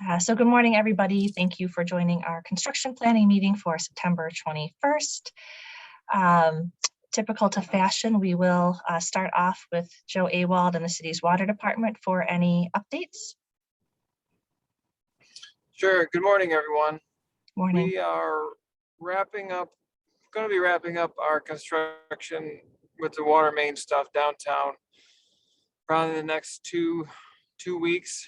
So good morning, everybody. Thank you for joining our construction planning meeting for September 21st. Typical to fashion, we will start off with Joe Awald and the city's water department for any updates. Sure. Good morning, everyone. Morning. We are going to be wrapping up our construction with the water main stuff downtown probably the next two weeks.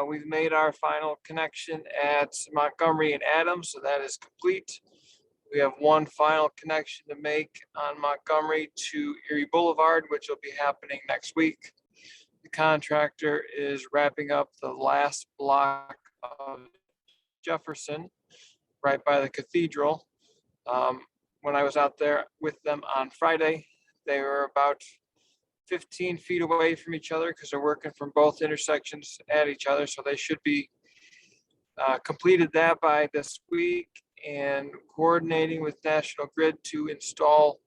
We've made our final connection at Montgomery and Adams, so that is complete. We have one final connection to make on Montgomery to Erie Boulevard, which will be happening next week. The contractor is wrapping up the last block of Jefferson, right by the cathedral. When I was out there with them on Friday, they were about 15 feet away from each other because they're working from both intersections at each other. So they should be completed that by this week and coordinating with National Grid to install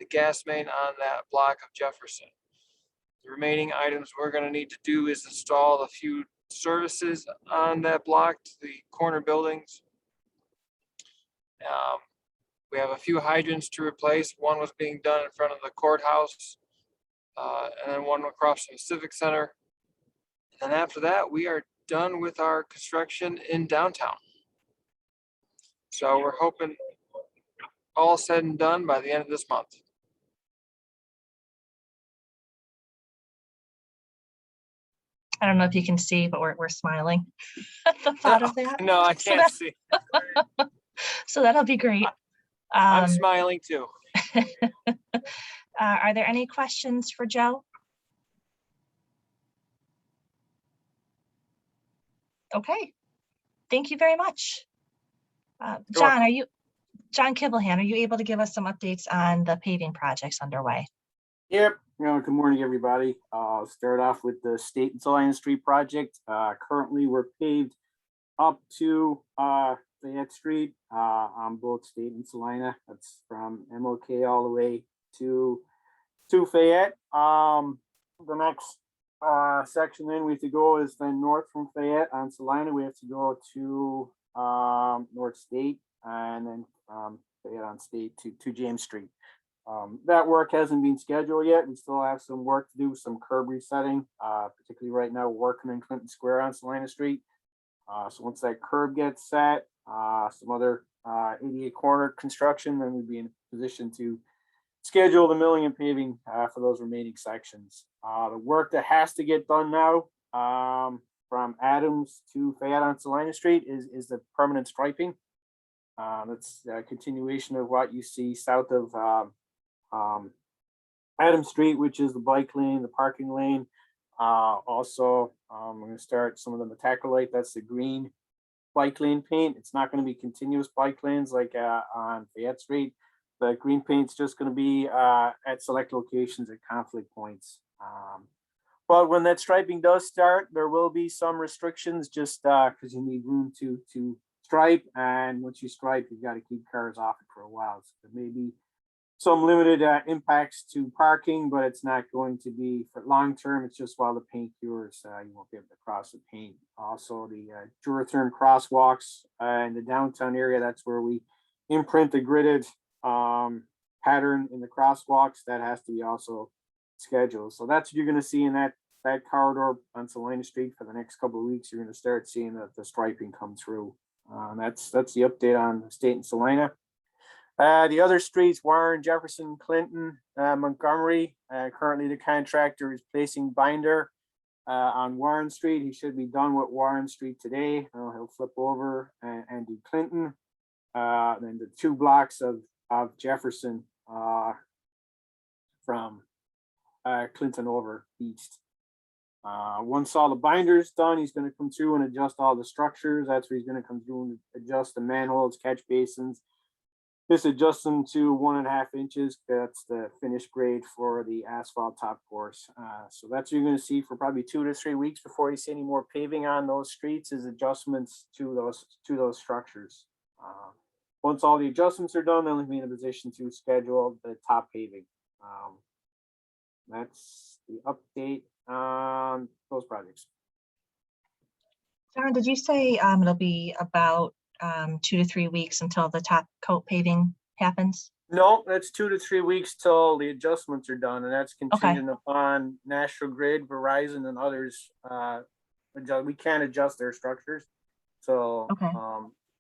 the gas main on that block of Jefferson. The remaining items we're going to need to do is install a few services on that block to the corner buildings. We have a few hydrants to replace. One was being done in front of the courthouse, and then one across from the Civic Center. And after that, we are done with our construction in downtown. So we're hoping all said and done by the end of this month. I don't know if you can see, but we're smiling at the thought of that. No, I can't see. So that'll be great. I'm smiling too. Are there any questions for Joe? Okay, thank you very much. John Kibelhan, are you able to give us some updates on the paving projects underway? Yep. Good morning, everybody. I'll start off with the State and Salina Street project. Currently, we're paved up to Fayette Street on both State and Salina. That's from MLK all the way to Fayette. The next section then we have to go is then north from Fayette on Salina. We have to go to North State and then Fayette on State to James Street. That work hasn't been scheduled yet. We still have some work to do, some curb resetting, particularly right now we're working in Clinton Square on Salina Street. So once that curb gets set, some other 88 corner construction, then we'd be in a position to schedule the milling and paving for those remaining sections. The work that has to get done now from Adams to Fayette on Salina Street is the permanent striping. That's a continuation of what you see south of Adams Street, which is the bike lane, the parking lane. Also, I'm going to start some of the metacolite. That's the green bike lane paint. It's not going to be continuous bike lanes like on Fayette Street. The green paint's just going to be at select locations at conflict points. But when that striping does start, there will be some restrictions just because you need room to stripe. And once you stripe, you've got to keep cars off it for a while. So there may be some limited impacts to parking, but it's not going to be for long term. It's just while the paint cures, you won't be able to cross the paint. Also, the Duratherm crosswalks in the downtown area, that's where we imprint the gridded pattern in the crosswalks. That has to be also scheduled. So that's what you're going to see in that corridor on Salina Street for the next couple of weeks. You're going to start seeing the striping come through. That's the update on the State and Salina. The other streets, Warren, Jefferson, Clinton, Montgomery. Currently, the contractor is placing binder on Warren Street. He should be done with Warren Street today. He'll flip over and do Clinton. Then the 2 blocks of Jefferson from Clinton over east. Once all the binders done, he's going to come through and adjust all the structures. That's where he's going to come through and adjust the manholes, catch basins. This adjusts them to 1.5 inches. That's the finished grade for the asphalt top course. So that's what you're going to see for probably 2 to 3 weeks before you see any more paving on those streets, is adjustments to those structures. Once all the adjustments are done, then we'll be in a position to schedule the top paving. That's the update on those projects. John, did you say it'll be about 2 to 3 weeks until the top coat paving happens? No, that's 2 to 3 weeks till the adjustments are done, and that's Okay. contingent upon National Grid, Verizon, and others. We can't adjust their structures. So, Okay.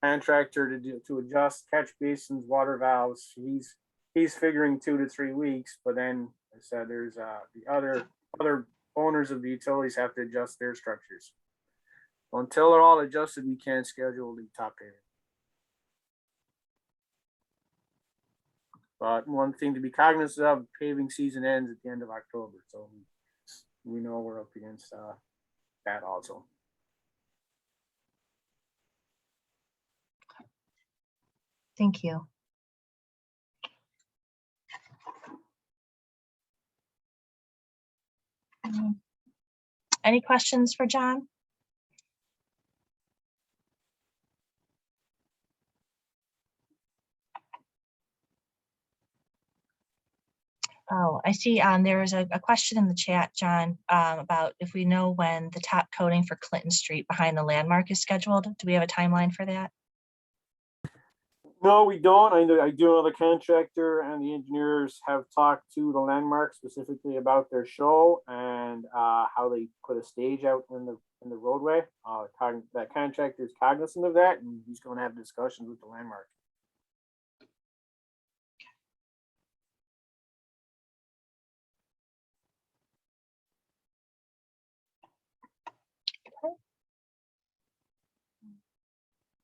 contractor to adjust catch basins, water valves, he's figuring 2 to 3 weeks, but then I said there's the other owners of the utilities have to adjust their structures. Until they're all adjusted, we can't schedule the top paving. But one thing to be cognizant of, paving season ends at the end of October, so we know we're up against that also. Thank you. Any questions for John? Oh, I see. There's a question in the chat, John, about if we know when the top coating for Clinton Street behind the landmark is scheduled. Do we have a timeline for that? No, we don't. I do know the contractor and the engineers have talked to the landmark specifically about their show and how they put a stage out in the roadway. That contractor is cognizant of that, and he's going to have discussions with the landmark.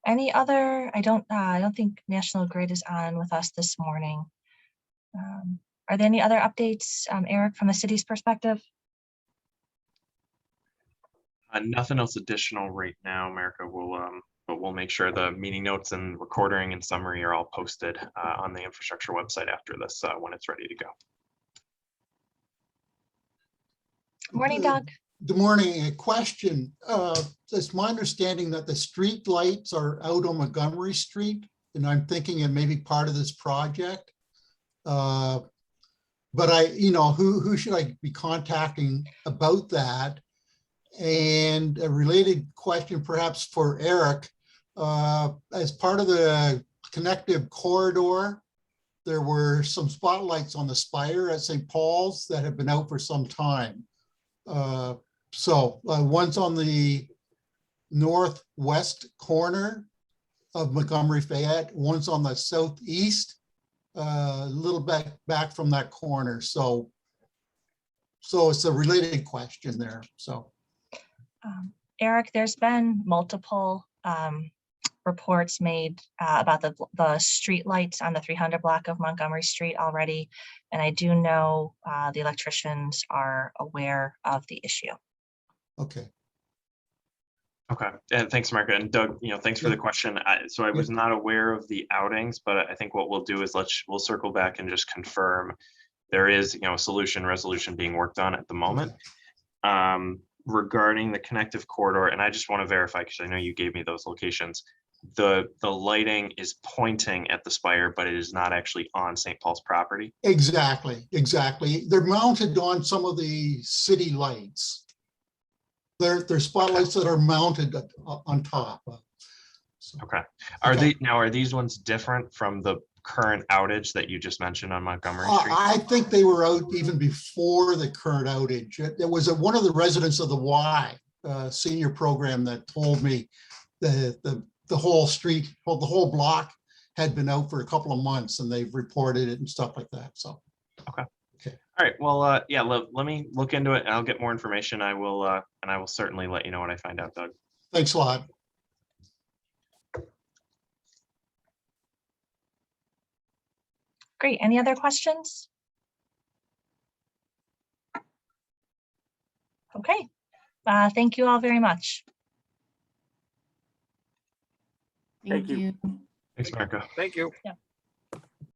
Any other? I don't think National Grid is on with us this morning. Are there any other updates, Eric, from the city's perspective? Nothing else additional right now, America. But we'll make sure the meeting notes and recording and summary are all posted on the infrastructure website after this when it's ready to go. Morning, Doug. Good morning. A question. It's my understanding that the street lights are out on Montgomery Street, and I'm thinking it may be part of this project. But who should I be contacting about that? And a related question, perhaps for Eric, as part of the connective corridor, there were some spotlights on the spire at St. Paul's that have been out for some time. One's on the northwest corner of Montgomery Fayette, one's on the southeast, a little back from that corner. So it's a related question there. So, Eric, there's been multiple reports made about the street lights on the 300 block of Montgomery Street already, and I do know the electricians are aware of the issue. okay. Okay, and thanks, Mark, and Doug. Thanks for the question. So I was not aware of the outings, but I think what we'll do is we'll circle back and just confirm there is a resolution being worked on at the moment. Regarding the connective corridor, and I just want to verify because I know you gave me those locations. The lighting is pointing at the spire, but it is not actually on St. Paul's property. Exactly. They're mounted on some of the city lights. They're spotlights that are mounted on top. Okay. Are these ones different from the current outage that you just mentioned on Montgomery Street? I think they were out even before the current outage. It was one of the residents of the Y senior program that told me the whole street, well, the whole block had been out for a couple of months, and they've reported it and stuff like that. So, okay. All right. Well, yeah. Let me look into it, and I'll get more information. I will certainly let you know what I find out, Doug. Thanks a lot. Great. Any other questions? Okay. Thank you all very much. Thank you. Thanks, Marco. Thank you. Yeah.